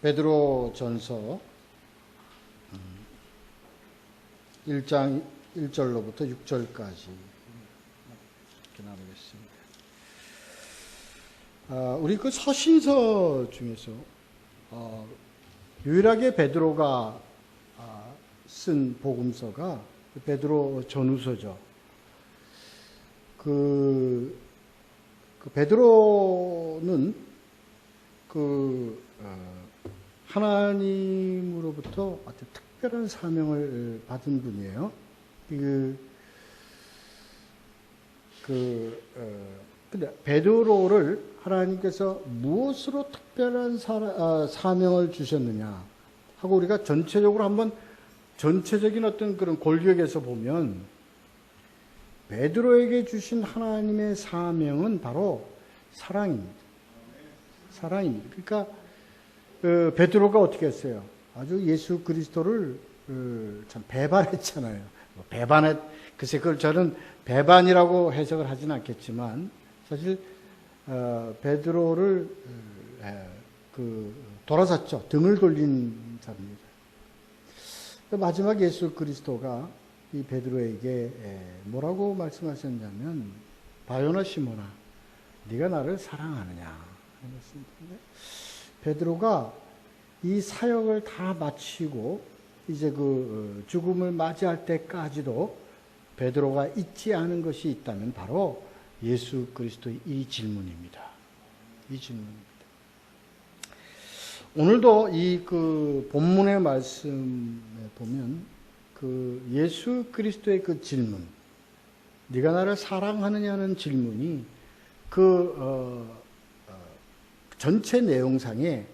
베드로전서 1장 1절로부터 6절까지 이렇게 나누겠습니다. 우리 그 서신서 중에서 유일하게 베드로가 쓴 복음서가 베드로 전후서죠. 그 베드로는 하나님으로부터 아주 특별한 사명을 받은 분이에요. 근데 베드로를 하나님께서 무엇으로 특별한 사명을 주셨느냐 하고 우리가 전체적으로 한번 전체적인 어떤 그런 골격에서 보면 베드로에게 주신 하나님의 사명은 바로 사랑입니다. 사랑입니다. 그러니까 베드로가 어떻게 했어요? 아주 예수 그리스도를 참 배반했잖아요. 글쎄 그걸 저는 배반이라고 해석을 하진 않겠지만 사실 베드로를 돌아섰죠. 등을 돌린 자입니다. 마지막 예수 그리스도가 이 베드로에게 뭐라고 말씀하셨냐면 바요나 시몬아 네가 나를 사랑하느냐. 베드로가 이 사역을 다 마치고 이제 죽음을 맞이할 때까지도 베드로가 잊지 않은 것이 있다면 바로 예수 그리스도의 이 질문입니다. 이 질문입니다. 오늘도 이 본문의 말씀에 보면 예수 그리스도의 그 질문, 네가 나를 사랑하느냐는 질문이 전체 내용상에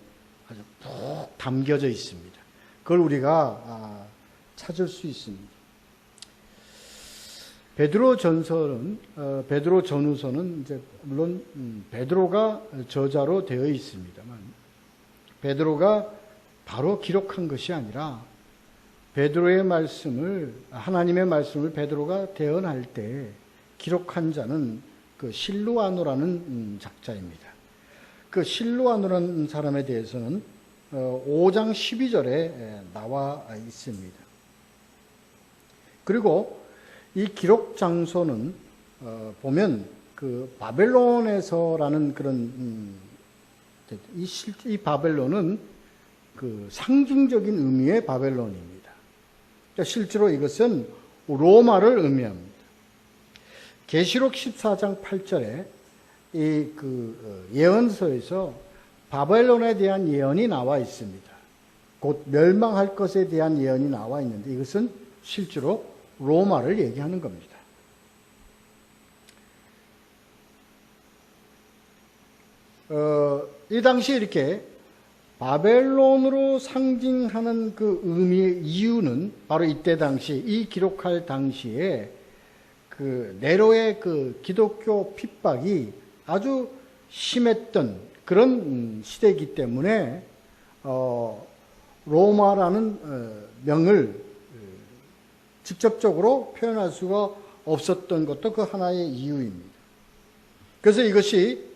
아주 푹 담겨져 있습니다. 그걸 우리가 찾을 수 있습니다. 베드로 전후서는 이제 물론 베드로가 저자로 되어 있습니다만 베드로가 바로 기록한 것이 아니라 하나님의 말씀을 베드로가 태어날 때 기록한 자는 실루아노라는 작자입니다. 실루아노라는 사람에 대해서는 5장 12절에 나와 있습니다. 그리고 이 기록 장소는 보면 바벨론에서라는 그런 이 바벨론은 상징적인 의미의 바벨론입니다. 실제로 이것은 로마를 의미합니다. 계시록 14장 8절에 이 예언서에서 바벨론에 대한 예언이 나와 있습니다. 곧 멸망할 것에 대한 예언이 나와 있는데 이것은 실제로 로마를 얘기하는 겁니다. 이 당시에 이렇게 바벨론으로 상징하는 그 의미의 이유는 바로 이때 당시 이 기록할 당시에 네로의 기독교 핍박이 아주 심했던 그런 시대이기 때문에 로마라는 명을 직접적으로 표현할 수가 없었던 것도 그 하나의 이유입니다. 그래서 이것이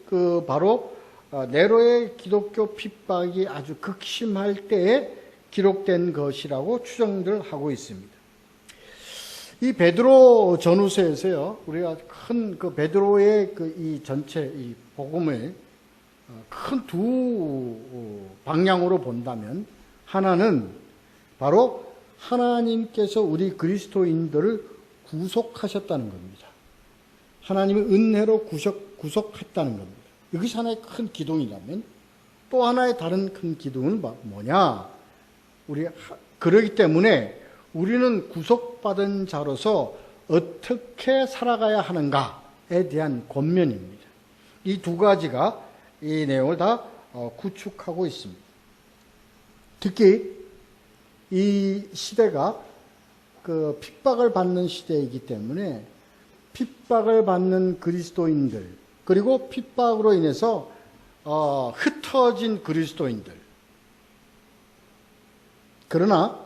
바로 네로의 기독교 핍박이 아주 극심할 때에 기록된 것이라고 추정들 하고 있습니다. 이 베드로 전후서에서요, 우리가 큰 베드로의 이 전체 이 복음을 큰 두 방향으로 본다면 하나는 바로 하나님께서 우리 그리스도인들을 구속하셨다는 겁니다. 하나님의 은혜로 구속했다는 겁니다. 이것이 하나의 큰 기둥이라면 또 하나의 다른 큰 기둥은 뭐냐? 그러기 때문에 우리는 구속받은 자로서 어떻게 살아가야 하는가에 대한 권면입니다. 이 두 가지가 이 내용을 다 구축하고 있습니다. 특히 이 시대가 핍박을 받는 시대이기 때문에 핍박을 받는 그리스도인들 그리고 핍박으로 인해서 흩어진 그리스도인들 그러나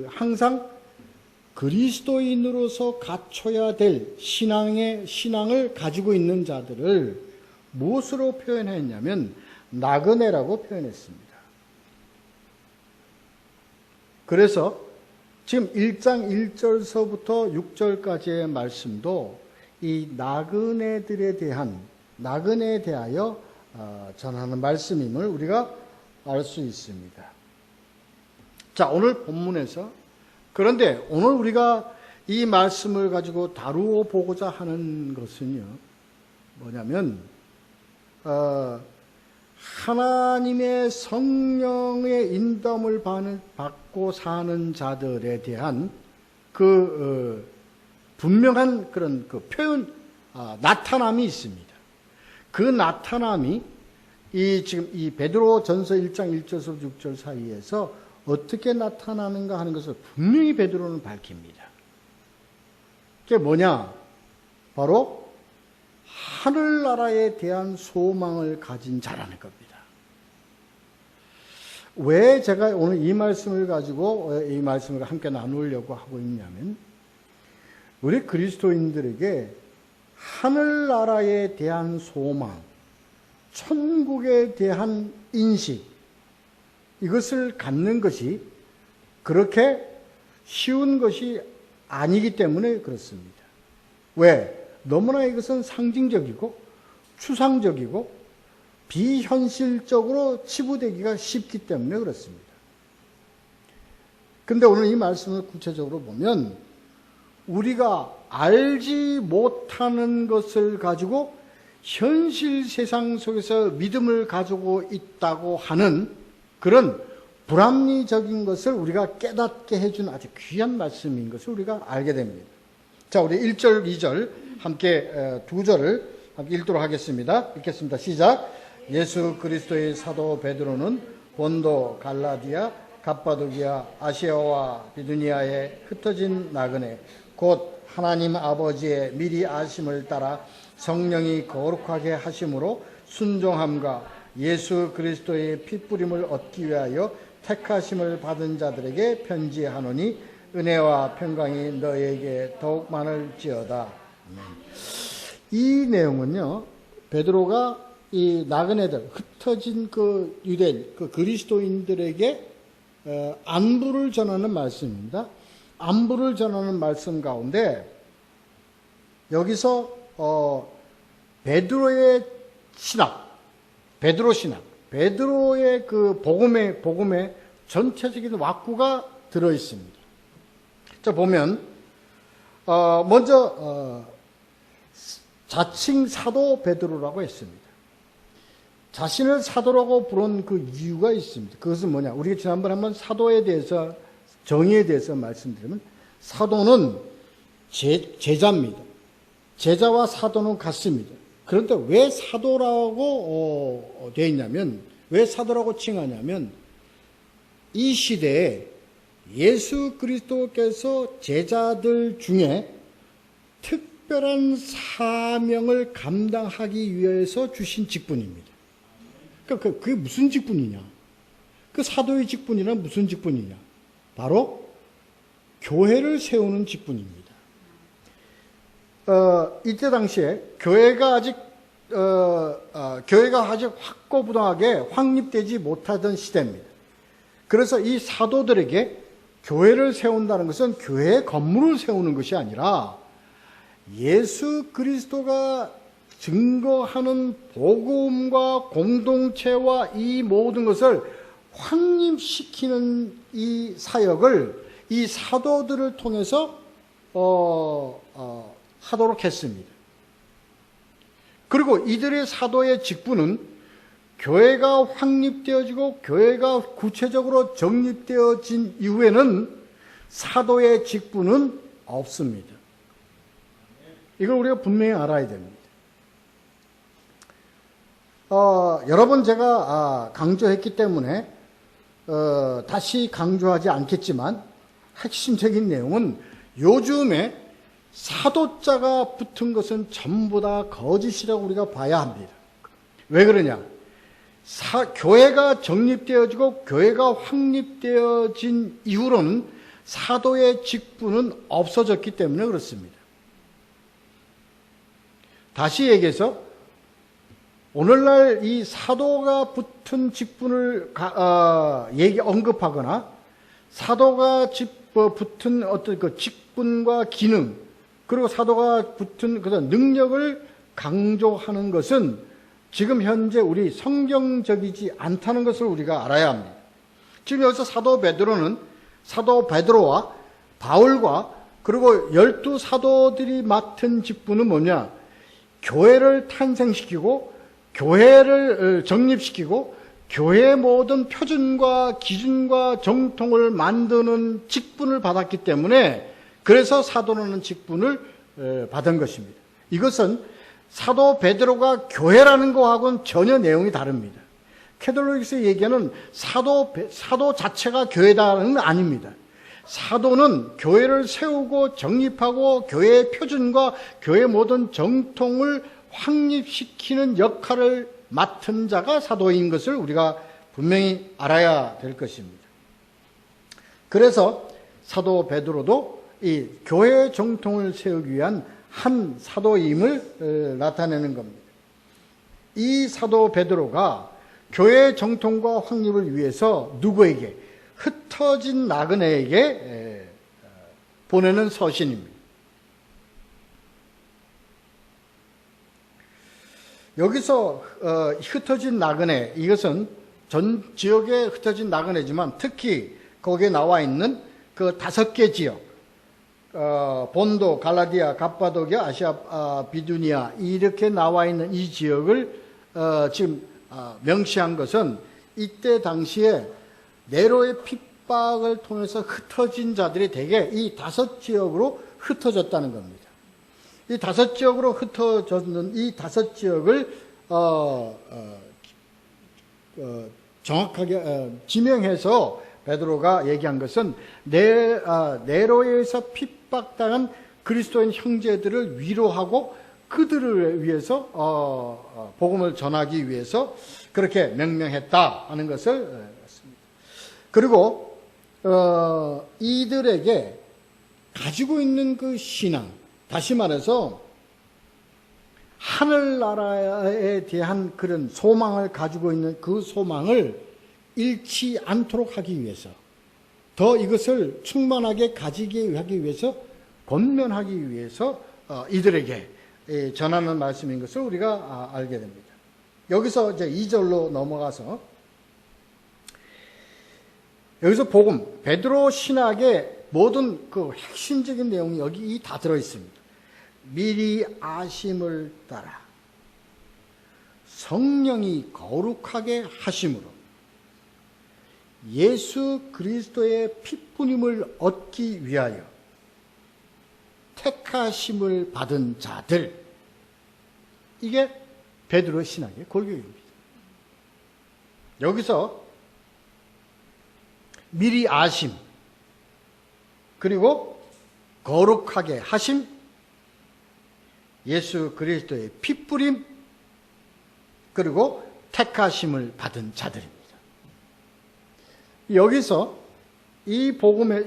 항상 그리스도인으로서 갖춰야 될 신앙을 가지고 있는 자들을 무엇으로 표현했냐면 나그네라고 표현했습니다. 그래서 지금 1장 1절서부터 6절까지의 말씀도 이 나그네에 대하여 전하는 말씀임을 우리가 알 수 있습니다. 자, 오늘 본문에서 그런데 오늘 우리가 이 말씀을 가지고 다루어 보고자 하는 것은요, 뭐냐면 하나님의 성령의 인도함을 받고 사는 자들에 대한 분명한 그런 표현, 나타남이 있습니다. 그 나타남이 지금 이 베드로 전서 1장 1절에서 6절 사이에서 어떻게 나타나는가 하는 것을 분명히 베드로는 밝힙니다. 그게 뭐냐? 바로 하늘나라에 대한 소망을 가진 자라는 겁니다. 왜 제가 오늘 이 말씀을 가지고 이 말씀을 함께 나누려고 하고 있냐면, 우리 그리스도인들에게 하늘나라에 대한 소망, 천국에 대한 인식, 이것을 갖는 것이 그렇게 쉬운 것이 아니기 때문에 그렇습니다. 왜? 너무나 이것은 상징적이고 추상적이고 비현실적으로 치부되기가 쉽기 때문에 그렇습니다. 그런데 오늘 이 말씀을 구체적으로 보면 우리가 알지 못하는 것을 가지고 현실 세상 속에서 믿음을 가지고 있다고 하는 그런 불합리적인 것을 우리가 깨닫게 해준 아주 귀한 말씀인 것을 우리가 알게 됩니다. 자, 우리 1절, 2절 함께 두 절을 함께 읽도록 하겠습니다. 읽겠습니다. 시작. 예수 그리스도의 사도 베드로는 본도, 갈라디아, 갑바도기아, 아시아와 비두니아에 흩어진 나그네 곧 하나님 아버지의 미리 아심을 따라 성령이 거룩하게 하심으로 순종함과 예수 그리스도의 핏부림을 얻기 위하여 택하심을 받은 자들에게 편지하노니 은혜와 평강이 너에게 더욱 많을지어다. 이 내용은요, 베드로가 이 나그네들, 흩어진 그 유대인, 그 그리스도인들에게 안부를 전하는 말씀입니다. 안부를 전하는 말씀 가운데 여기서 베드로의 신학, 베드로 신학, 베드로의 그 복음의 전체적인 왁구가 들어 있습니다. 자, 보면 먼저 자칭 사도 베드로라고 했습니다. 자신을 사도라고 부른 그 이유가 있습니다. 그것은 뭐냐? 우리가 지난번에 한번 사도에 대해서, 정의에 대해서 말씀드리면, 사도는 제자입니다. 제자와 사도는 같습니다. 그런데 왜 사도라고 되어 있냐면, 왜 사도라고 칭하냐면, 이 시대에 예수 그리스도께서 제자들 중에 특별한 사명을 감당하기 위해서 주신 직분입니다. 그러니까 그게 무슨 직분이냐? 그 사도의 직분이란 무슨 직분이냐? 바로 교회를 세우는 직분입니다. 이때 당시에 교회가 아직 확고부동하게 확립되지 못하던 시대입니다. 그래서 이 사도들에게 교회를 세운다는 것은 교회의 건물을 세우는 것이 아니라 예수 그리스도가 증거하는 복음과 공동체와 이 모든 것을 확립시키는 이 사역을 이 사도들을 통해서 하도록 했습니다. 그리고 이들의 사도의 직분은 교회가 확립되어지고 교회가 구체적으로 정립되어진 이후에는 사도의 직분은 없습니다. 이걸 우리가 분명히 알아야 됩니다. 여러 번 제가 강조했기 때문에 다시 강조하지 않겠지만 핵심적인 내용은 요즘에 사도자가 붙은 것은 전부 다 거짓이라고 우리가 봐야 합니다. 왜 그러냐? 교회가 정립되어지고 교회가 확립되어진 이후로는 사도의 직분은 없어졌기 때문에 그렇습니다. 다시 얘기해서 오늘날 이 사도가 붙은 직분을 언급하거나 사도가 붙은 어떤 그 직분과 기능, 그리고 사도가 붙은 그런 능력을 강조하는 것은 지금 현재 우리 성경적이지 않다는 것을 우리가 알아야 합니다. 지금 여기서 사도 베드로와 바울과 그리고 12 사도들이 맡은 직분은 뭐냐? 교회를 탄생시키고 교회를 정립시키고 교회의 모든 표준과 기준과 정통을 만드는 직분을 받았기 때문에 그래서 사도라는 직분을 받은 것입니다. 이것은 사도 베드로가 교회라는 거하고는 전혀 내용이 다릅니다. 캐톨릭에서 얘기하는 사도 자체가 교회다는 건 아닙니다. 사도는 교회를 세우고 정립하고 교회의 표준과 교회의 모든 정통을 확립시키는 역할을 맡은 자가 사도인 것을 우리가 분명히 알아야 될 것입니다. 그래서 사도 베드로도 이 교회의 정통을 세우기 위한 한 사도임을 나타내는 겁니다. 이 사도 베드로가 교회의 정통과 확립을 위해서 누구에게? 흩어진 나그네에게 보내는 서신입니다. 여기서 흩어진 나그네, 이것은 전 지역에 흩어진 나그네지만 특히 거기에 나와 있는 그 5개 지역, 본도, 갈라디아, 갑바도기아, 아시아 비두니아 이렇게 나와 있는 이 지역을 지금 명시한 것은 이때 당시에 네로의 핍박을 통해서 흩어진 자들이 대개 이 5지역으로 흩어졌다는 겁니다. 이 5지역으로 흩어졌는 이 5지역을 정확하게 지명해서 베드로가 얘기한 것은 네로에 의해서 핍박당한 그리스도인 형제들을 위로하고 그들을 위해서 복음을 전하기 위해서 그렇게 명명했다 하는 것을 했습니다. 그리고 이들에게 가지고 있는 그 신앙, 다시 말해서 하늘나라에 대한 그런 소망을 가지고 있는 그 소망을 잃지 않도록 하기 위해서, 더 이것을 충만하게 가지게 하기 위해서, 권면하기 위해서 이들에게 전하는 말씀인 것을 우리가 알게 됩니다. 여기서 이제 2절로 넘어가서 여기서 복음, 베드로 신학의 모든 그 핵심적인 내용이 여기 다 들어 있습니다. 미리 아심을 따라 성령이 거룩하게 하심으로 예수 그리스도의 피뿐임을 얻기 위하여 택하심을 받은 자들, 이게 베드로 신학의 골격입니다. 여기서 미리 아심, 그리고 거룩하게 하심, 예수 그리스도의 피뿌림, 그리고 택하심을 받은 자들입니다. 여기서 이 복음의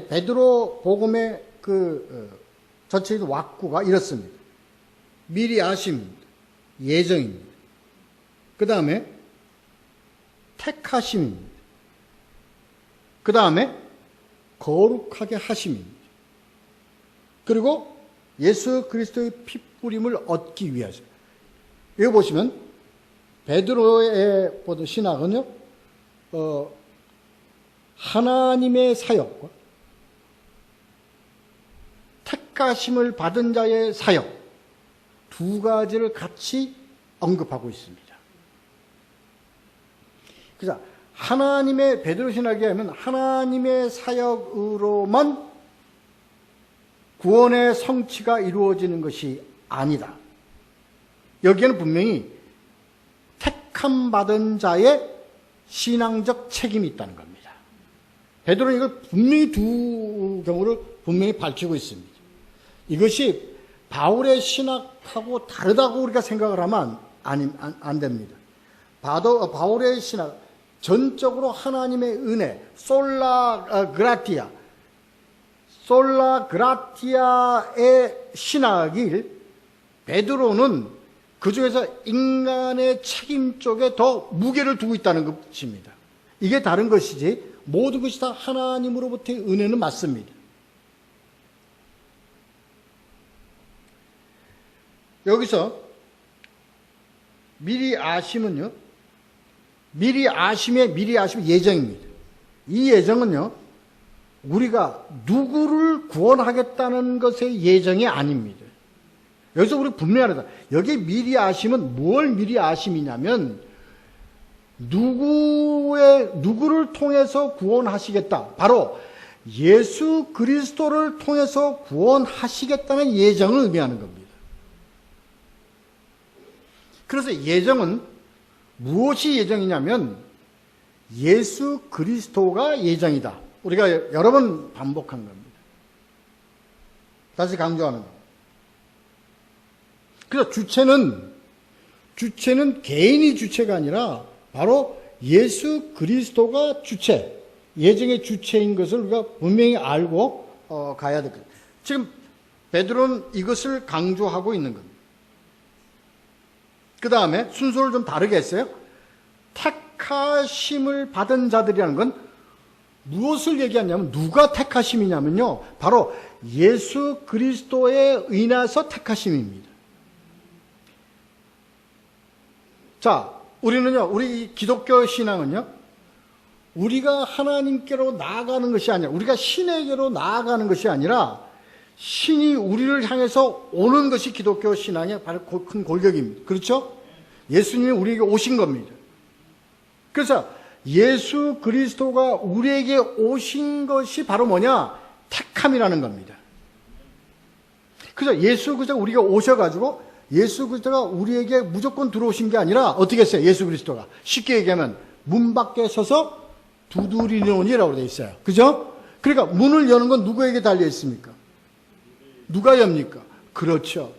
베드로 복음의 전체적인 왁구가 이렇습니다. 미리 아심입니다. 예정입니다. 그 다음에 택하심입니다. 그 다음에 거룩하게 하심입니다. 그리고 예수 그리스도의 피뿌림을 얻기 위해서. 여기 보시면 베드로의 보던 신학은요, 하나님의 사역과 택하심을 받은 자의 사역, 두 가지를 같이 언급하고 있습니다. 그래서 베드로 신학에 하면 하나님의 사역으로만 구원의 성취가 이루어지는 것이 아니다. 여기에는 분명히 택함 받은 자의 신앙적 책임이 있다는 겁니다. 베드로는 이걸 분명히 두 경우를 분명히 밝히고 있습니다. 이것이 바울의 신학하고 다르다고 우리가 생각을 하면 안 됩니다. 바울의 신학, 전적으로 하나님의 은혜, 솔라 그라티아의 신학일, 베드로는 그 중에서 인간의 책임 쪽에 더 무게를 두고 있다는 것입니다. 이게 다른 것이지 모든 것이 다 하나님으로부터의 은혜는 맞습니다. 여기서 미리 아심은요, 미리 아심의 예정입니다. 이 예정은요, 우리가 누구를 구원하겠다는 것의 예정이 아닙니다. 여기서 우리 분명하다. 여기 미리 아심은 뭘 미리 아심이냐면, 누구를 통해서 구원하시겠다. 바로 예수 그리스도를 통해서 구원하시겠다는 예정을 의미하는 겁니다. 그래서 예정은 무엇이 예정이냐면 예수 그리스도가 예정이다. 우리가 여러 번 반복한 겁니다. 다시 강조하는 겁니다. 그래서 주체는 개인이 주체가 아니라 바로 예수 그리스도가 주체, 예정의 주체인 것을 우리가 분명히 알고 가야 될 겁니다. 지금 베드로는 이것을 강조하고 있는 겁니다. 그 다음에 순서를 좀 다르게 했어요. 택하심을 받은 자들이라는 건 무엇을 얘기하냐면, 누가 택하심이냐면요, 바로 예수 그리스도에 의해서 택하심입니다. 자, 우리 기독교 신앙은요, 우리가 하나님께로 나아가는 것이 아니라, 우리가 신에게로 나아가는 것이 아니라 신이 우리를 향해서 오는 것이 기독교 신앙의 바로 큰 골격입니다. 그렇죠? 예수님이 우리에게 오신 겁니다. 그래서 예수 그리스도가 우리에게 오신 것이 바로 뭐냐? 택함이라는 겁니다. 그래서 예수 그리스도가 우리가 오셔가지고 예수 그리스도가 우리에게 무조건 들어오신 게 아니라 어떻게 했어요? 예수 그리스도가 쉽게 얘기하면 문 밖에 서서 두드리노니라고 되어 있어요. 그죠? 그러니까 문을 여는 건 누구에게 달려 있습니까? 누가 엽니까? 그렇죠.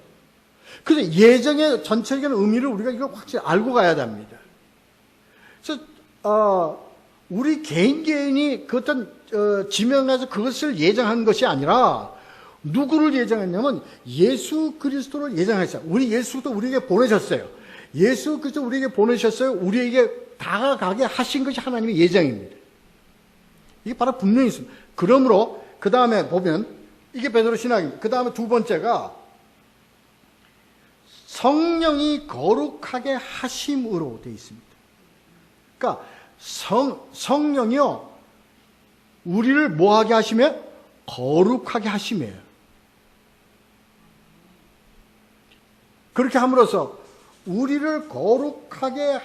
그래서 예정의 전체적인 의미를 우리가 이거 확실히 알고 가야 됩니다. 그래서 우리 개인이 그 어떤 지명해서 그것을 예정한 것이 아니라 누구를 예정했냐면 예수 그리스도를 예정했어요. 우리 예수도 우리에게 보내셨어요. 예수 그리스도 우리에게 보내셨어요. 우리에게 다가가게 하신 것이 하나님의 예정입니다. 이게 바로 분명히 있습니다. 그러므로 그 다음에 보면 이게 베드로 신학입니다. 그 다음에 두 번째가 성령이 거룩하게 하심으로 되어 있습니다. 그러니까 성령이요, 우리를 뭐하게 하시며? 거룩하게 하심이에요. 그렇게 함으로써 우리를 거룩하게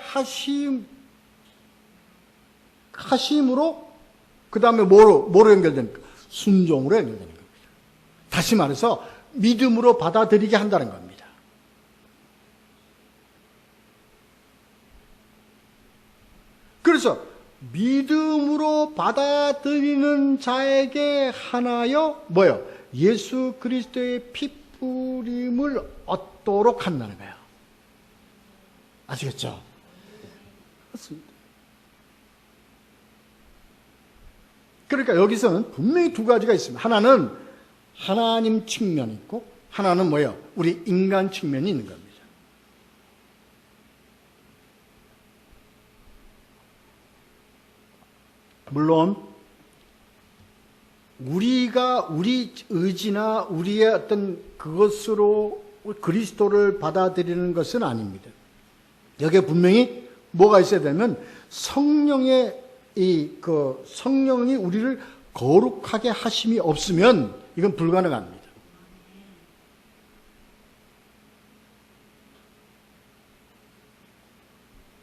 하심으로 그 다음에 뭐로 연결됩니까? 순종으로 연결되는 겁니다. 다시 말해서 믿음으로 받아들이게 한다는 겁니다. 그래서 믿음으로 받아들이는 자에게 하나여 뭐요? 예수 그리스도의 피뿌림을 얻도록 한다는 거예요. 아시겠죠? 맞습니다. 그러니까 여기서는 분명히 두 가지가 있습니다. 하나는 하나님 측면이 있고 하나는 뭐예요? 우리 인간 측면이 있는 겁니다. 물론 우리가 우리 의지나 우리의 어떤 그것으로 그리스도를 받아들이는 것은 아닙니다. 여기에 분명히 뭐가 있어야 되면 성령이 우리를 거룩하게 하심이 없으면 이건 불가능합니다.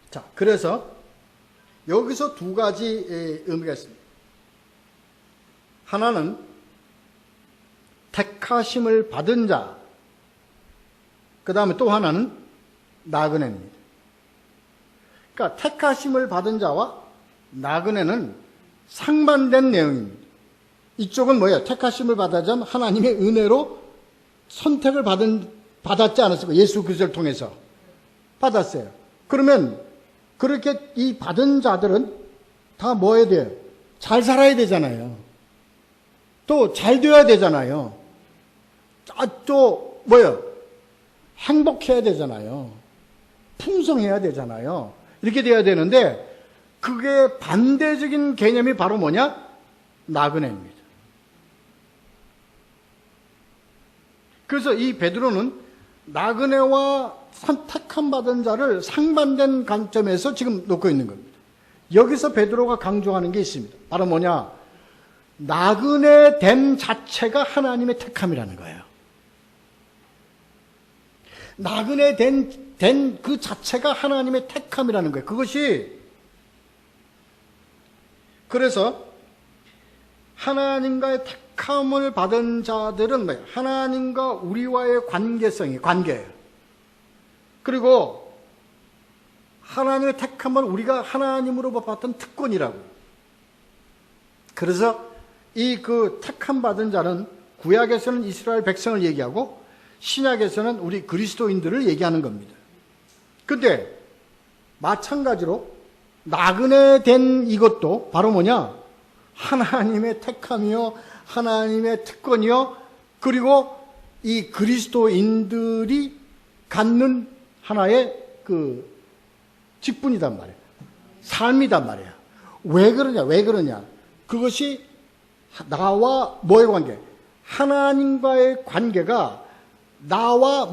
자, 그래서 여기서 두 가지 의미가 있습니다. 하나는 택하심을 받은 자, 그 다음에 또 하나는 나그네입니다. 그러니까 택하심을 받은 자와 나그네는 상반된 내용입니다. 이쪽은 뭐예요? 택하심을 받아자면 하나님의 은혜로 선택을 받았지 않았습니까? 예수 그리스도를 통해서 받았어요. 그러면 그렇게 이 받은 자들은 다 뭐 해야 돼요? 잘 살아야 되잖아요. 또 잘 되어야 되잖아요. 또 뭐예요? 행복해야 되잖아요. 풍성해야 되잖아요. 이렇게 돼야 되는데 그게 반대적인 개념이 바로 뭐냐? 나그네입니다. 그래서 이 베드로는 나그네와 선택함 받은 자를 상반된 관점에서 지금 놓고 있는 겁니다. 여기서 베드로가 강조하는 게 있습니다. 바로 뭐냐? 나그네 됨 자체가 하나님의 택함이라는 거예요. 나그네 된 그 자체가 하나님의 택함이라는 거예요. 그것이 그래서 하나님과의 택함을 받은 자들은 뭐예요? 하나님과 우리와의 관계예요. 그리고 하나님의 택함을 우리가 하나님으로 받았던 특권이라고. 그래서 이 그 택함 받은 자는 구약에서는 이스라엘 백성을 얘기하고 신약에서는 우리 그리스도인들을 얘기하는 겁니다. 근데 마찬가지로 나그네 된 이것도 바로 뭐냐? 하나님의 택함이요, 하나님의 특권이요, 그리고 이 그리스도인들이 갖는 하나의 그 직분이단 말이에요. 삶이단 말이에요. 왜 그러냐? 그것이 나와 뭐의 관계? 하나님과의 관계가 나와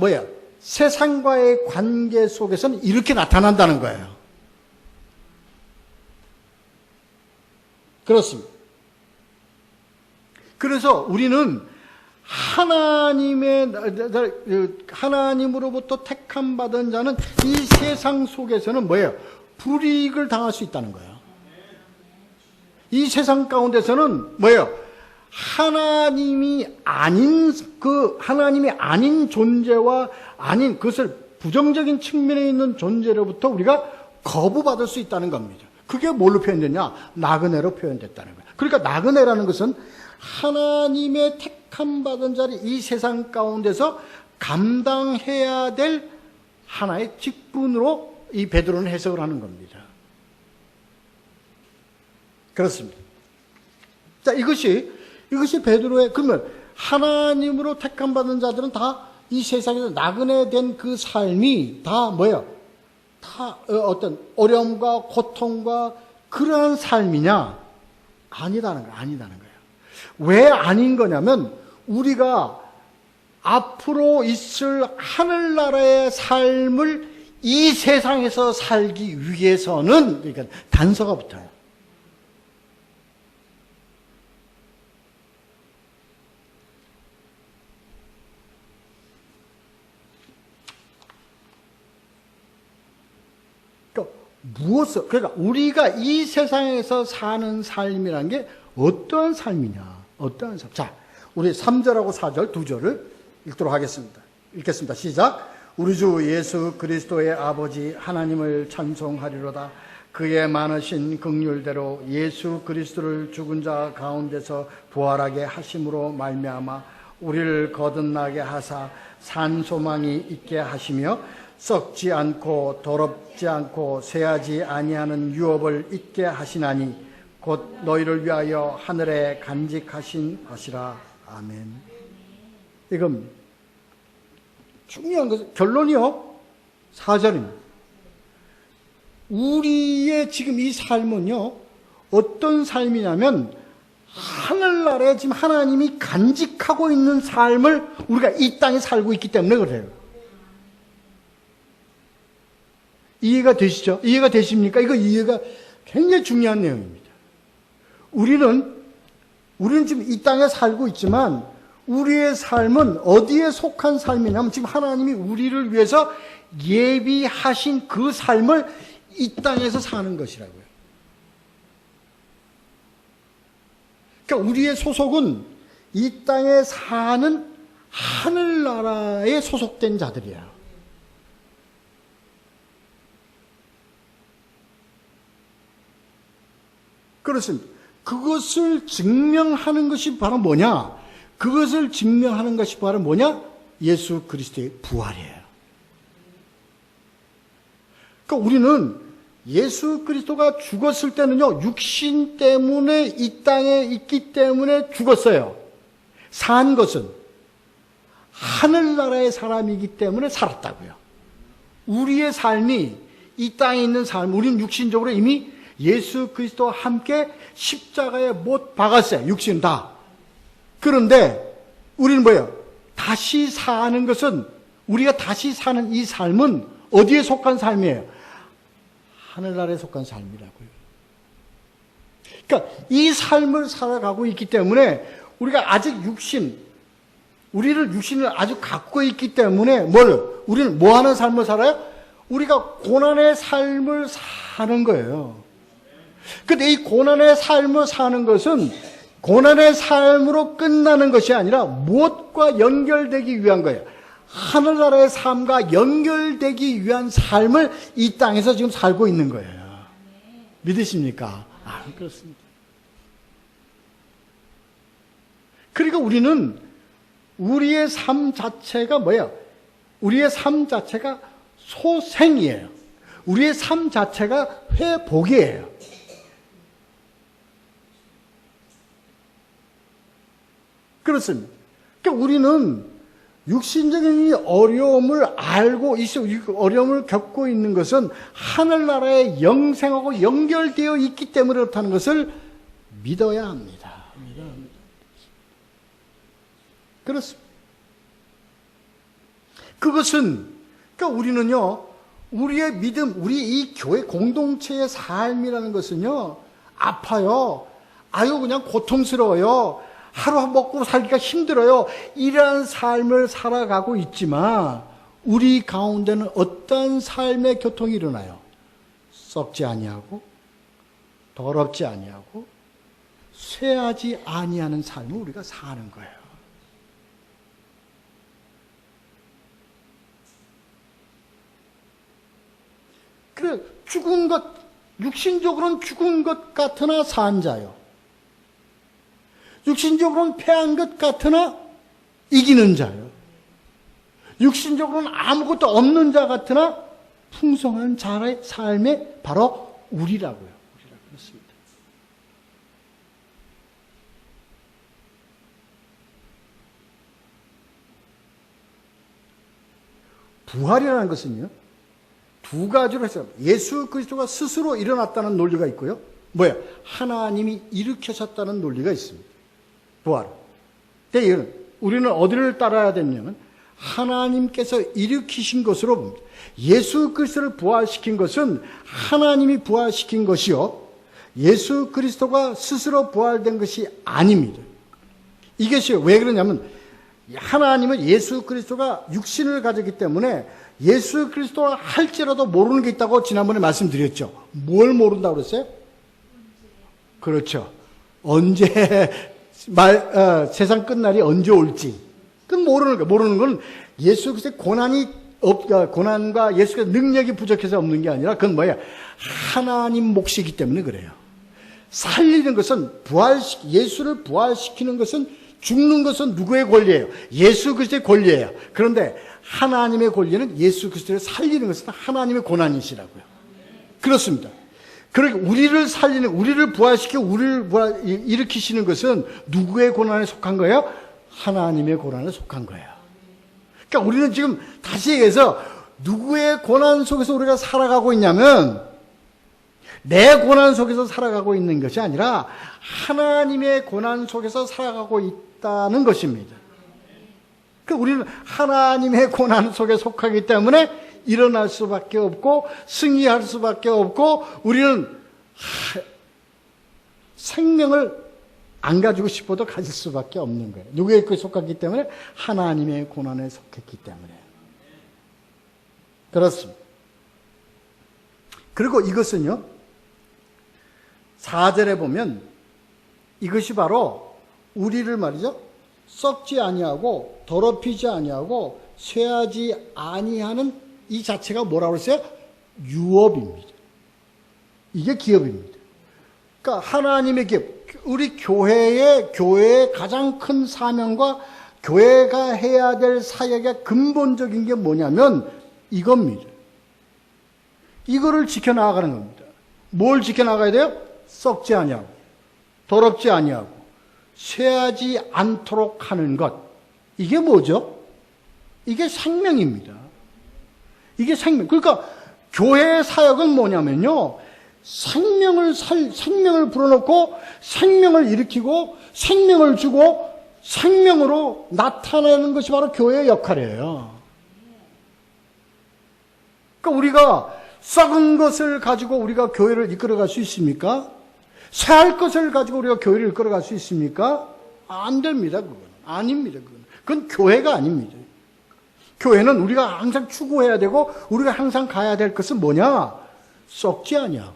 세상과의 관계 속에서는 이렇게 나타난다는 거예요. 그렇습니다. 그래서 우리는 하나님으로부터 택함 받은 자는 이 세상 속에서는 불이익을 당할 수 있다는 거예요. 이 세상 가운데서는 하나님이 아닌 존재와 아닌 그것을 부정적인 측면에 있는 존재로부터 우리가 거부받을 수 있다는 겁니다. 그게 뭘로 표현되냐? 나그네로 표현됐다는 거예요. 그러니까 나그네라는 것은 하나님의 택함 받은 자를 이 세상 가운데서 감당해야 될 하나의 직분으로 이 베드로는 해석을 하는 겁니다. 그렇습니다. 자, 이것이 베드로의, 그러면 하나님으로 택함 받은 자들은 다 이 세상에서 나그네 된 그 삶이 다 다 어떤 어려움과 고통과 그러한 삶이냐? 아니다는 거예요. 왜 아닌 거냐면 우리가 앞으로 있을 하늘나라의 삶을 이 세상에서 살기 위해서는 그러니까 단서가 붙어요. 그러니까 우리가 이 세상에서 사는 삶이라는 게 어떠한 삶이냐? 어떠한 삶? 자, 우리 3절하고 4절 두 절을 읽도록 하겠습니다. 읽겠습니다. 시작. 우리 주 예수 그리스도의 아버지 하나님을 찬송하리로다. 그의 많으신 긍휼대로 예수 그리스도를 죽은 자 가운데서 부활하게 하심으로 말미암아 우리를 거듭나게 하사 산 소망이 있게 하시며 썩지 않고 더럽지 않고 쇠하지 아니하는 유업을 있게 하시나니 곧 너희를 위하여 하늘에 간직하신 것이라. 아멘. 이건 중요한 것은 결론이요. 4절입니다. 우리의 지금 이 삶은요, 어떤 삶이냐면 하늘나라에 지금 하나님이 간직하고 있는 삶을 우리가 이 땅에 살고 있기 때문에 그래요. 이해가 되시죠? 이해가 되십니까? 이거 이해가 굉장히 중요한 내용입니다. 우리는 지금 이 땅에 살고 있지만 우리의 삶은 어디에 속한 삶이냐면 지금 하나님이 우리를 위해서 예비하신 그 삶을 이 땅에서 사는 것이라고요. 그러니까 우리의 소속은 이 땅에 사는 하늘나라에 소속된 자들이야. 그렇습니다. 그것을 증명하는 것이 바로 뭐냐? 그것을 증명하는 것이 바로 뭐냐? 예수 그리스도의 부활이에요. 그러니까 우리는 예수 그리스도가 죽었을 때는요, 육신 때문에 이 땅에 있기 때문에 죽었어요. 산 것은 하늘나라의 사람이기 때문에 살았다고요. 우리의 삶이 이 땅에 있는 삶, 우리는 육신적으로 이미 예수 그리스도와 함께 십자가에 못 박았어요. 육신 다. 그런데 우리는 뭐예요? 다시 사는 것은, 우리가 다시 사는 이 삶은 어디에 속한 삶이에요? 하늘나라에 속한 삶이라고요. 그러니까 이 삶을 살아가고 있기 때문에 우리가 아직 육신을 아주 갖고 있기 때문에 우리는 뭐 하는 삶을 살아요? 우리가 고난의 삶을 사는 거예요. 근데 이 고난의 삶을 사는 것은 고난의 삶으로 끝나는 것이 아니라 무엇과 연결되기 위한 거예요? 하늘나라의 삶과 연결되기 위한 삶을 이 땅에서 지금 살고 있는 거예요. 믿으십니까? 그렇습니다. 그러니까 우리는 우리의 삶 자체가 뭐예요? 우리의 삶 자체가 소생이에요. 우리의 삶 자체가 회복이에요. 그렇습니다. 그러니까 우리는 육신적인 어려움을 알고 어려움을 겪고 있는 것은 하늘나라의 영생하고 연결되어 있기 때문에 그렇다는 것을 믿어야 합니다. 그렇습니다. 그것은, 그러니까 우리는요, 우리의 믿음, 우리 이 교회 공동체의 삶이라는 것은요, 아파요. 그냥 고통스러워요. 하루 먹고 살기가 힘들어요. 이러한 삶을 살아가고 있지만, 우리 가운데는 어떤 삶의 교통이 일어나요? 썩지 아니하고, 더럽지 아니하고, 쇠하지 아니하는 삶을 우리가 사는 거예요. 그래, 육신적으로는 죽은 것 같으나 산 자요. 육신적으로는 패한 것 같으나 이기는 자요. 육신적으로는 아무것도 없는 자 같으나 풍성한 자의 삶에 바로 우리라고요. 그렇습니다. 부활이라는 것은요, 두 가지로 해서 예수 그리스도가 스스로 일어났다는 논리가 있고요. 하나님이 일으키셨다는 논리가 있습니다. 부활. 근데 우리는 어디를 따라야 되냐면 하나님께서 일으키신 것으로 봅니다. 예수 그리스도를 부활시킨 것은 하나님이 부활시킨 것이요, 예수 그리스도가 스스로 부활된 것이 아닙니다. 이것이 왜 그러냐면 하나님은 예수 그리스도가 육신을 가졌기 때문에 예수 그리스도가 할지라도 모르는 게 있다고 지난번에 말씀드렸죠. 뭘 모른다고 그랬어요? 그렇죠. 세상 끝날이 언제 올지. 그건 모르는 거예요. 모르는 건 예수 그리스도의 고난과 예수 그리스도의 능력이 부족해서 없는 게 아니라 그건 하나님 몫이기 때문에 그래요. 살리는 것은 예수를 부활시키는 것은, 죽는 것은 누구의 권리예요? 예수 그리스도의 권리예요. 그런데 하나님의 권리는 예수 그리스도를 살리는 것은 하나님의 고난이시라고요. 그렇습니다. 그러니까 우리를 부활시켜 우리를 일으키시는 것은 누구의 고난에 속한 거예요? 하나님의 고난에 속한 거예요. 그러니까 우리는 지금 다시 얘기해서 누구의 고난 속에서 우리가 살아가고 있냐면 내 고난 속에서 살아가고 있는 것이 아니라 하나님의 고난 속에서 살아가고 있다는 것입니다. 그러니까 우리는 하나님의 고난 속에 속하기 때문에 일어날 수밖에 없고 승리할 수밖에 없고 우리는 생명을 안 가지고 싶어도 가질 수밖에 없는 거예요. 누구에게 속하기 때문에? 하나님의 고난에 속했기 때문에. 그렇습니다. 그리고 이것은요, 4절에 보면 이것이 바로 우리를 말이죠, 썩지 아니하고 더럽히지 아니하고 쇠하지 아니하는 이 자체가 뭐라고 했어요? 유업입니다. 이게 기업입니다. 그러니까 하나님의 기업, 우리 교회의 가장 큰 사명과 교회가 해야 될 사역의 근본적인 게 뭐냐면 이겁니다. 이거를 지켜나가는 겁니다. 뭘 지켜나가야 돼요? 썩지 아니하고 더럽지 아니하고 쇠하지 않도록 하는 것. 이게 뭐죠? 이게 생명입니다. 이게 생명. 그러니까 교회의 사역은 뭐냐면요. 생명을 불어넣고 생명을 일으키고 생명을 주고 생명으로 나타내는 것이 바로 교회의 역할이에요. 그러니까 우리가 썩은 것을 가지고 우리가 교회를 이끌어갈 수 있습니까? 새할 것을 가지고 우리가 교회를 이끌어갈 수 있습니까? 안 됩니다. 그건 아닙니다. 그건 교회가 아닙니다. 교회는 우리가 항상 추구해야 되고 우리가 항상 가야 될 것은 뭐냐? 썩지 아니하고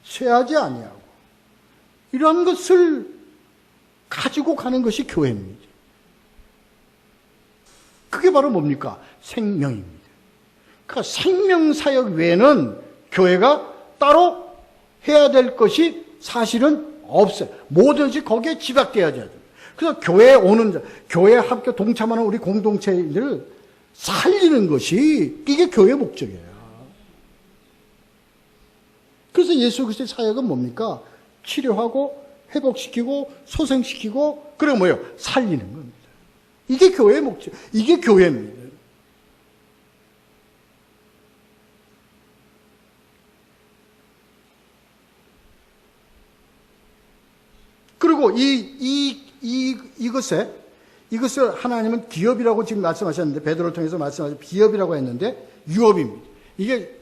쇠하지 아니하고 이러한 것을 가지고 가는 것이 교회입니다. 그게 바로 뭡니까? 생명입니다. 그러니까 생명사역 외에는 교회가 따로 해야 될 것이 사실은 없어요. 뭐든지 거기에 집약되어야 돼요. 그래서 교회에 오는 자, 교회에 합교 동참하는 우리 공동체를 살리는 것이 이게 교회의 목적이에요. 그래서 예수 그리스도의 사역은 뭡니까? 치료하고 회복시키고 소생시키고 그리고 뭐예요? 살리는 겁니다. 이게 교회의 목적. 이게 교회입니다. 그리고 이것을 하나님은 기업이라고 지금 말씀하셨는데, 베드로를 통해서 말씀하신 기업이라고 했는데, 유업입니다. 이게,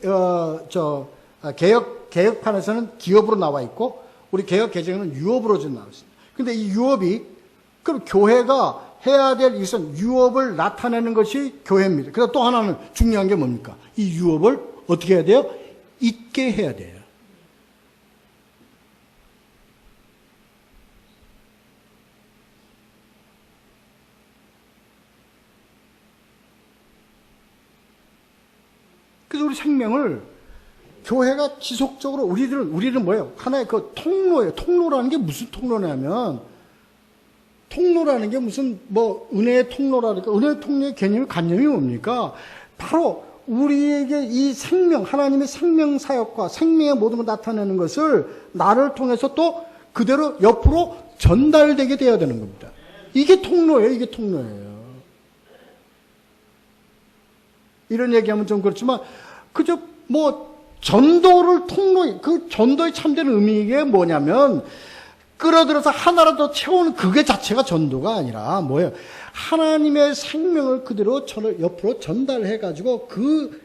개혁판에서는 기업으로 나와 있고, 우리 개혁 개정에는 유업으로 좀 나와 있습니다. 근데 이 유업이, 그럼 교회가 해야 될 이것은 유업을 나타내는 것이 교회입니다. 그래서 또 하나는 중요한 게 뭡니까? 이 유업을 어떻게 해야 돼요? 있게 해야 돼요. 그래서 우리 생명을 교회가 지속적으로 우리는 뭐예요? 하나의 그 통로예요. 통로라는 게 무슨 통로냐면 통로라는 게 무슨 뭐 은혜의 통로라니까 은혜의 통로의 관념이 뭡니까? 바로 우리에게 이 생명, 하나님의 생명 사역과 생명의 모든 걸 나타내는 것을 나를 통해서 또 그대로 옆으로 전달되게 되어야 되는 겁니다. 이게 통로예요. 이게 통로예요. 이런 얘기하면 좀 그렇지만 그저 뭐 전도를 그 전도의 참된 의미가 뭐냐면 끌어들여서 하나라도 채우는 그게 자체가 전도가 아니라 뭐예요? 하나님의 생명을 그대로 옆으로 전달해가지고 그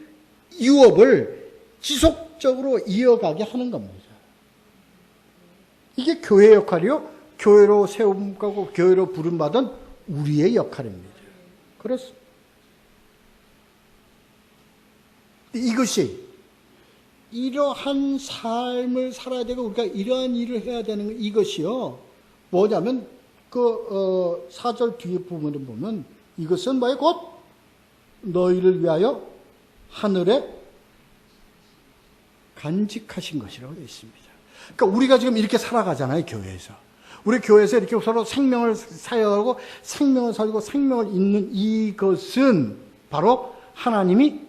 유업을 지속적으로 이어가게 하는 겁니다. 이게 교회의 역할이요. 교회로 세움하고 교회로 부름받은 우리의 역할입니다. 그렇습니다. 이것이 이러한 삶을 살아야 되고 우리가 이러한 일을 해야 되는 이것이요. 뭐냐면 그 4절 뒤에 부분을 보면 이것은 뭐예요? 곧 너희를 위하여 하늘에 간직하신 것이라고 되어 있습니다. 그러니까 우리가 지금 이렇게 살아가잖아요. 교회에서. 우리 교회에서 이렇게 서로 생명을 사역하고 생명을 살고 생명을 잇는 이것은 바로 하나님이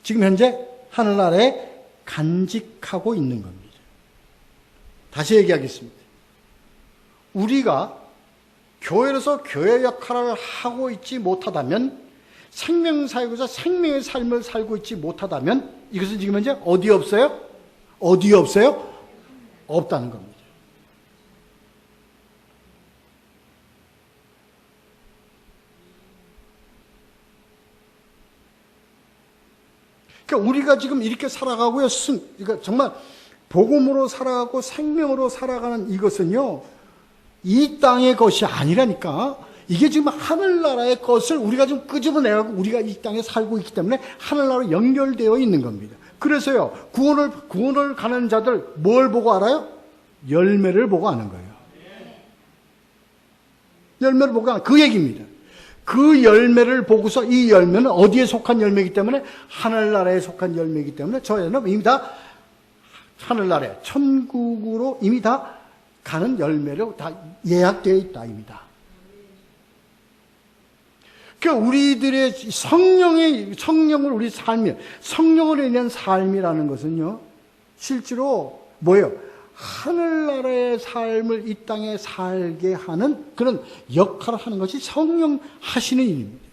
지금 현재 하늘나라에 간직하고 있는 겁니다. 다시 얘기하겠습니다. 우리가 교회로서 교회 역할을 하고 있지 못하다면, 생명사역에서 생명의 삶을 살고 있지 못하다면 이것은 지금 현재 어디에 없어요? 어디에 없어요? 없다는 겁니다. 그러니까 우리가 지금 이렇게 살아가고요. 그러니까 정말 복음으로 살아가고 생명으로 살아가는 이것은요. 이 땅의 것이 아니라니까. 이게 지금 하늘나라의 것을 우리가 좀 끄집어내고 우리가 이 땅에 살고 있기 때문에 하늘나라로 연결되어 있는 겁니다. 그래서요. 구원을 가는 자들 뭘 보고 알아요? 열매를 보고 아는 거예요. 열매를 보고 아는 그 얘기입니다. 그 열매를 보고서 이 열매는 어디에 속한 열매이기 때문에 하늘나라에 속한 열매이기 때문에 저희는 이미 다 하늘나라에 천국으로 이미 다 가는 열매로 다 예약되어 있다 입니다. 그러니까 우리들의 성령을 우리 삶이 성령으로 인한 삶이라는 것은요 실제로 뭐예요? 하늘나라의 삶을 이 땅에 살게 하는 그런 역할을 하는 것이 성령 하시는 일입니다.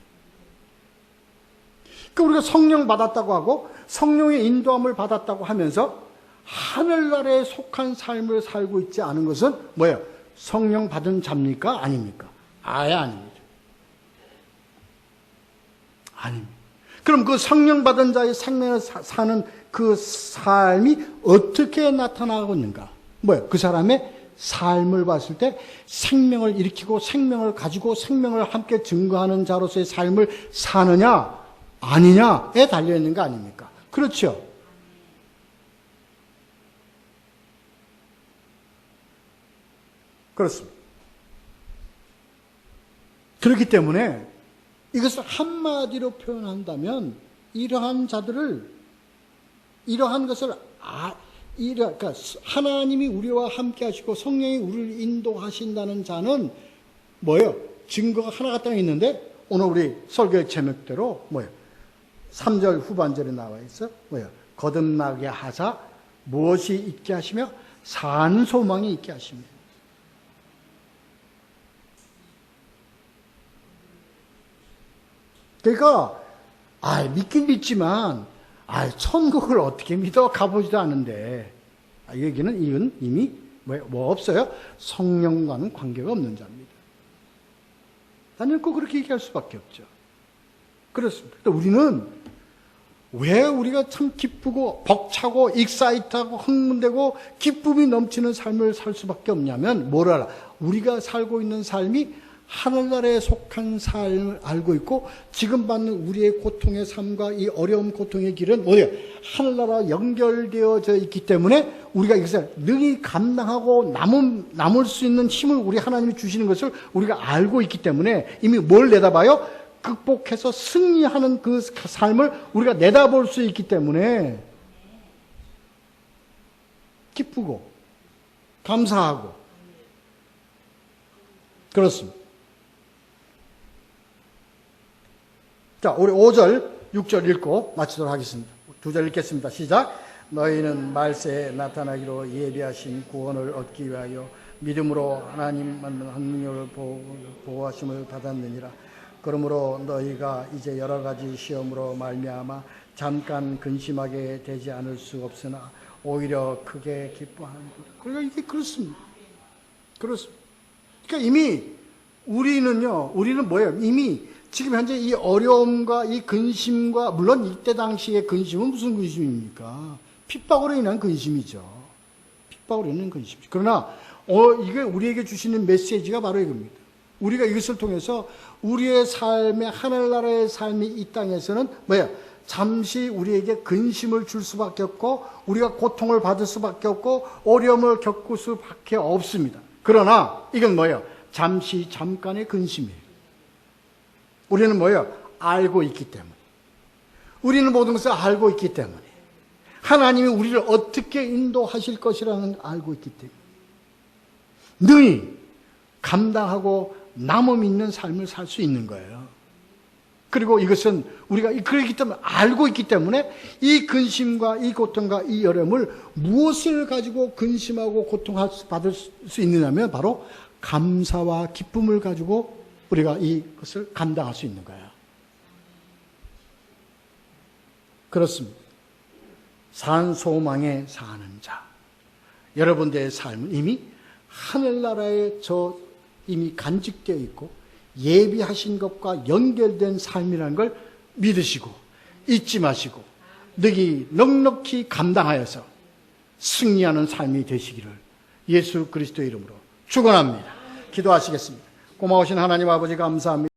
그러니까 우리가 성령 받았다고 하고 성령의 인도함을 받았다고 하면서 하늘나라에 속한 삶을 살고 있지 않은 것은 뭐예요? 성령 받은 자입니까? 아닙니까? 아예 아닙니다. 아닙니다. 그럼 그 성령 받은 자의 생명을 사는 그 삶이 어떻게 나타나고 있는가? 뭐예요? 그 사람의 삶을 봤을 때 생명을 일으키고 생명을 가지고 생명을 함께 증거하는 자로서의 삶을 사느냐 아니냐에 달려있는 거 아닙니까? 그렇죠? 그렇습니다. 그렇기 때문에 이것을 한마디로 표현한다면 이러한 자들을 이러한 것을 그러니까 하나님이 우리와 함께 하시고 성령이 우리를 인도하신다는 자는 뭐예요? 증거가 하나가 딱 있는데 오늘 우리 설교의 제목대로 뭐예요? 3절 후반절에 나와 있어. 뭐예요? 거듭나게 하사 무엇이 있게 하시며 산 소망이 있게 하십니다. 그러니까 믿긴 믿지만 천국을 어떻게 믿어? 가보지도 않은데 여기는 이미 뭐 없어요? 성령과는 관계가 없는 자입니다. 나는 꼭 그렇게 얘기할 수밖에 없죠. 그렇습니다. 우리는 왜 우리가 참 기쁘고 벅차고 익사이트하고 흥분되고 기쁨이 넘치는 삶을 살 수밖에 없냐면 뭘 알아? 우리가 살고 있는 삶이 하늘나라에 속한 삶을 알고 있고 지금 받는 우리의 고통의 삶과 이 어려운 고통의 길은 뭐예요? 하늘나라와 연결되어져 있기 때문에 우리가 이것을 능히 감당하고 남을 수 있는 힘을 우리 하나님이 주시는 것을 우리가 알고 있기 때문에 이미 뭘 내다봐요? 극복해서 승리하는 그 삶을 우리가 내다볼 수 있기 때문에 기쁘고 감사하고 그렇습니다. 자, 우리 5절, 6절 읽고 마치도록 하겠습니다. 2절 읽겠습니다. 시작. 너희는 말세에 나타나기로 예비하신 구원을 얻기 위하여 믿음으로 하나님 능력을 보호하심을 받았느니라. 그러므로 너희가 이제 여러 가지 시험으로 말미암아 잠깐 근심하게 되지 않을 수 없으나 오히려 크게 기뻐하는구나. 그러니까 이게 그렇습니다. 그렇습니다. 그러니까 이미 우리는 뭐예요? 이미 지금 현재 이 어려움과 이 근심과 물론 이때 당시의 근심은 무슨 근심입니까? 핍박으로 인한 근심이죠. 핍박으로 인한 근심이죠. 그러나 이게 우리에게 주시는 메시지가 바로 이겁니다. 우리가 이것을 통해서 우리의 삶의 하늘나라의 삶이 이 땅에서는 뭐예요? 잠시 우리에게 근심을 줄 수밖에 없고 우리가 고통을 받을 수밖에 없고 어려움을 겪을 수밖에 없습니다. 그러나 이건 뭐예요? 잠깐의 근심이에요. 우리는 뭐예요? 알고 있기 때문에. 우리는 모든 것을 알고 있기 때문에. 하나님이 우리를 어떻게 인도하실 것이라는 걸 알고 있기 때문에. 능히 감당하고 남음 있는 삶을 살 수 있는 거예요. 그리고 이것은 우리가 그렇기 때문에 알고 있기 때문에 이 근심과 이 고통과 이 어려움을 무엇을 가지고 근심하고 고통받을 수 있느냐면 바로 감사와 기쁨을 가지고 우리가 이것을 감당할 수 있는 거예요. 그렇습니다. 산 소망에 사는 자. 여러분들의 삶은 이미 하늘나라에 이미 간직되어 있고 예비하신 것과 연결된 삶이라는 걸 믿으시고 잊지 마시고 넉넉히 감당하여서 승리하는 삶이 되시기를 예수 그리스도의 이름으로 축원합니다. 기도하시겠습니다. 고마우신 하나님 아버지 감사합니다.